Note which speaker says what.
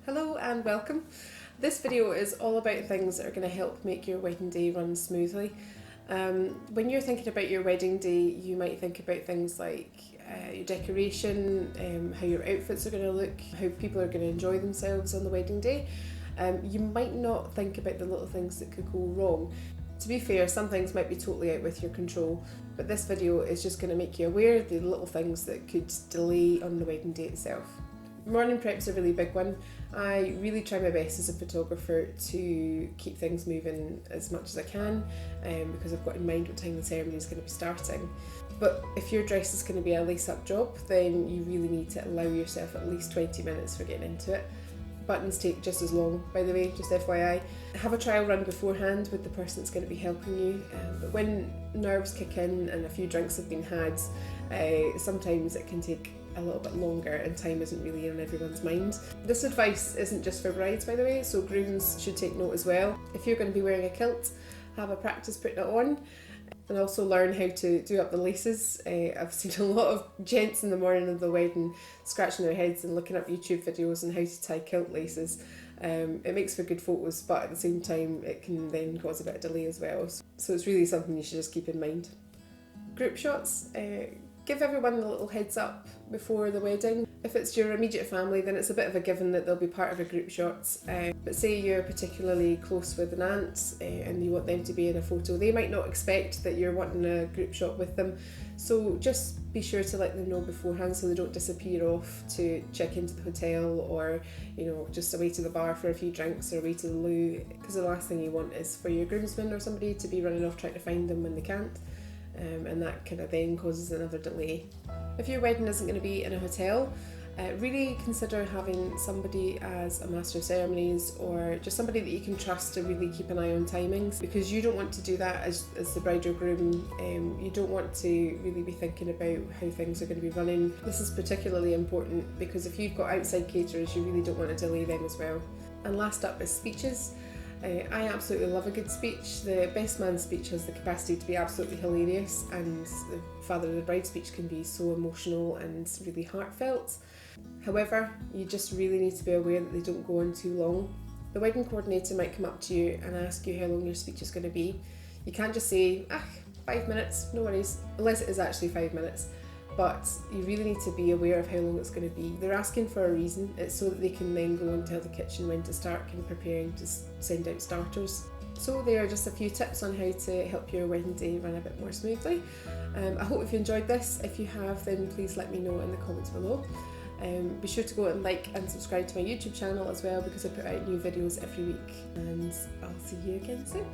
Speaker 1: Hello and welcome. This video is all about things that are going to help make your wedding day run smoothly. When you're thinking about your wedding day, you might think about things like your decoration, how your outfits are going to look, how people are going to enjoy themselves on the wedding day. You might not think about the little things that could go wrong. To be fair, some things might be totally out with your control, but this video is just going to make you aware of the little things that could delay on the wedding day itself. Morning prep's a really big one. I really try my best as a photographer to keep things moving as much as I can because I've got in mind what time the ceremony is going to be starting. But if your dress is going to be a lace-up job, then you really need to allow yourself at least 20 minutes for getting into it. Buttons take just as long, by the way, just FYI. Have a trial run beforehand with the person that's going to be helping you, but when nerves kick in and a few drinks have been had, sometimes it can take a little bit longer and time isn't really in everyone's mind. This advice isn't just for brides, by the way, so grooms should take note as well. If you're going to be wearing a kilt, have a practice putting it on and also learn how to do up the laces. I've seen a lot of gents in the morning of the wedding scratching their heads and looking up YouTube videos on how to tie kilt laces. It makes for good photos, but at the same time it can then cause a bit of delay as well. So it's really something you should just keep in mind. Group shots. Give everyone a little heads up before the wedding. If it's your immediate family, then it's a bit of a given that they'll be part of a group shot. But say you're particularly close with an aunt and you want them to be in a photo, they might not expect that you're wanting a group shot with them. So just be sure to let them know beforehand so they don't disappear off to check into the hotel or, just away to the bar for a few drinks or away to the loo. Because the last thing you want is for your groomsmen or somebody to be running off trying to find them when they can't. And that kind of then causes another delay. If your wedding isn't going to be in a hotel, really consider having somebody as a master of ceremonies or just somebody that you can trust to really keep an eye on timings, because you don't want to do that as the bride or groom. You don't want to really be thinking about how things are going to be running. This is particularly important because if you've got outside caterers, you really don't want to delay them as well. And last up is speeches. I absolutely love a good speech. The best man speech has the capacity to be absolutely hilarious, and the father of the bride speech can be so emotional and really heartfelt. However, you just really need to be aware that they don't go on too long. The wedding coordinator might come up to you and ask you how long your speech is going to be. You can't just say, 5 minutes, no worries, unless it is actually 5 minutes. But you really need to be aware of how long it's going to be. They're asking for a reason. It's so that they can then go and tell the kitchen when to start and preparing to send out starters. So there are just a few tips on how to help your wedding day run a bit more smoothly. I hope you enjoyed this. If you have, then please let me know in the comments below. Be sure to go and like and subscribe to my YouTube channel as well, because I put out new videos every week, and I'll see you again soon.